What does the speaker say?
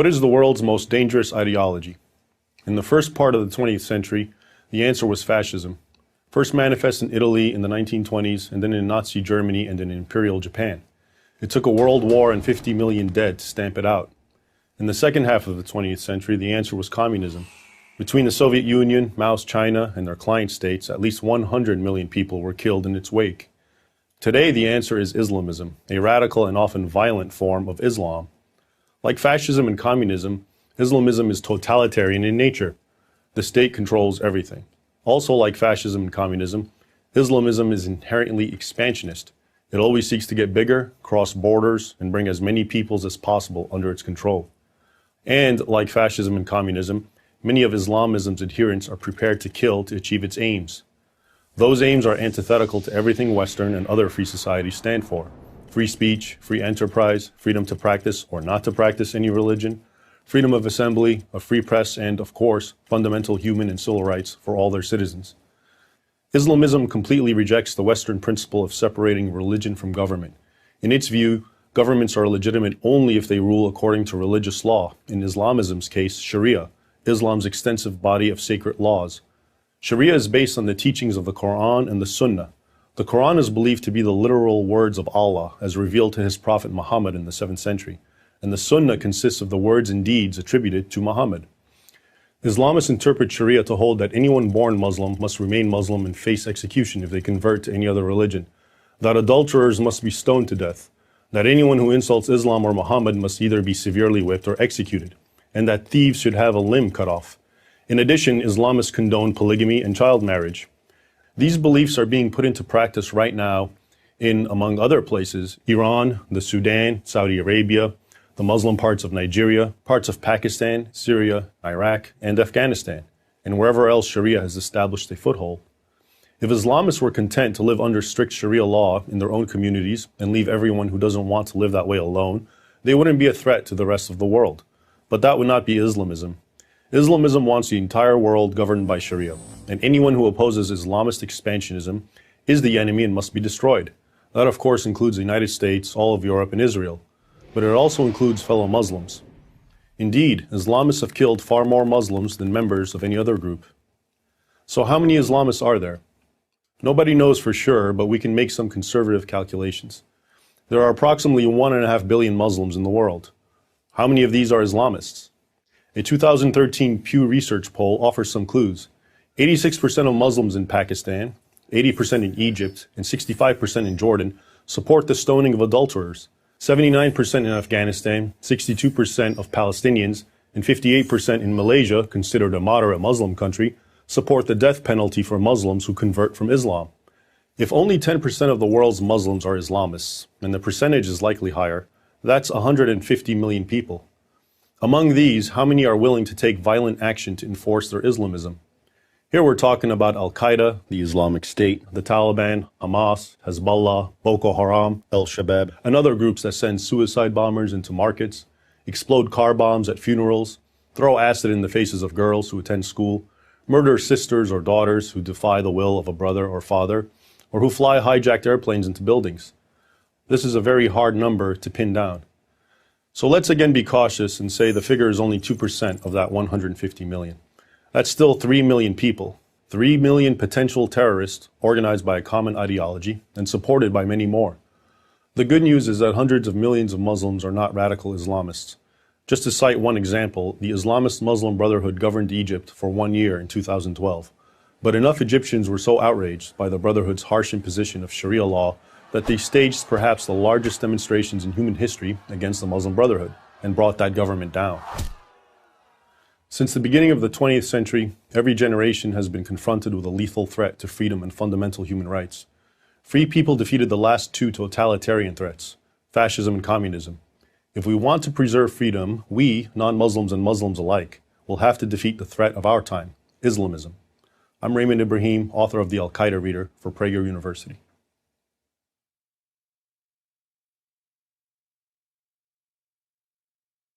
What is the world's most dangerous ideology? In the first part of the 20th century, the answer was fascism. First manifest in Italy in the 1920s, and then in Nazi Germany and in Imperial Japan. It took a world war and 50 million dead to stamp it out. In the second half of the 20th century, the answer was communism. Between the Soviet Union, Mao's China, and their client states, at least 100 million people were killed in its wake. Today, the answer is Islamism, a radical and often violent form of Islam. Like fascism and communism, Islamism is totalitarian in nature. The state controls everything. Also, like fascism and communism, Islamism is inherently expansionist. It always seeks to get bigger, cross borders, and bring as many peoples as possible under its control. And, like fascism and communism, many of Islamism's adherents are prepared to kill to achieve its aims. Those aims are antithetical to everything Western and other free societies stand for. Free speech, free enterprise, freedom to practice or not to practice any religion, freedom of assembly, a free press, and, of course, fundamental human and civil rights for all their citizens. Islamism completely rejects the Western principle of separating religion from government. In its view, governments are legitimate only if they rule according to religious law, in Islamism's case, Sharia, Islam's extensive body of sacred laws. Sharia is based on the teachings of the Quran and the Sunnah. The Quran is believed to be the literal words of Allah as revealed to his prophet Muhammad in the 7th century, and the Sunnah consists of the words and deeds attributed to Muhammad. Islamists interpret Sharia to hold that anyone born Muslim must remain Muslim and face execution if they convert to any other religion, that adulterers must be stoned to death, that anyone who insults Islam or Muhammad must either be severely whipped or executed, and that thieves should have a limb cut off. In addition, Islamists condone polygamy and child marriage. These beliefs are being put into practice right now in, among other places, Iran, the Sudan, Saudi Arabia, the Muslim parts of Nigeria, parts of Pakistan, Syria, Iraq, and Afghanistan, and wherever else Sharia has established a foothold. If Islamists were content to live under strict Sharia law in their own communities and leave everyone who doesn't want to live that way alone, they wouldn't be a threat to the rest of the world. But that would not be Islamism. Islamism wants the entire world governed by Sharia, and anyone who opposes Islamist expansionism is the enemy and must be destroyed. That, of course, includes the United States, all of Europe, and Israel. But it also includes fellow Muslims. Indeed, Islamists have killed far more Muslims than members of any other group. So how many Islamists are there? Nobody knows for sure, but we can make some conservative calculations. There are approximately 1.5 billion Muslims in the world. How many of these are Islamists? A 2013 Pew Research poll offers some clues. 86% of Muslims in Pakistan, 80% in Egypt, and 65% in Jordan support the stoning of adulterers. 79% in Afghanistan, 62% of Palestinians, and 58% in Malaysia, considered a moderate Muslim country, support the death penalty for Muslims who convert from Islam. If only 10% of the world's Muslims are Islamists, and the percentage is likely higher, that's 150 million people. Among these, how many are willing to take violent action to enforce their Islamism? Here we're talking about Al-Qaeda, the Islamic State, the Taliban, Hamas, Hezbollah, Boko Haram, Al-Shabaab, and other groups that send suicide bombers into markets, explode car bombs at funerals, throw acid in the faces of girls who attend school, murder sisters or daughters who defy the will of a brother or father, or who fly hijacked airplanes into buildings. This is a very hard number to pin down. So let's again be cautious and say the figure is only 2% of that 150 million. That's still 3 million people, 3 million potential terrorists organized by a common ideology and supported by many more. The good news is that hundreds of millions of Muslims are not radical Islamists. Just to cite one example, the Islamist Muslim Brotherhood governed Egypt for 1 year in 2012. But enough Egyptians were so outraged by the Brotherhood's harsh imposition of Sharia law that they staged perhaps the largest demonstrations in human history against the Muslim Brotherhood and brought that government down. Since the beginning of the 20th century, every generation has been confronted with a lethal threat to freedom and fundamental human rights. Free people defeated the last two totalitarian threats, fascism and communism. If we want to preserve freedom, we, non-Muslims and Muslims alike, will have to defeat the threat of our time, Islamism. I'm Raymond Ibrahim, author of the Al-Qaeda Reader for Prager University.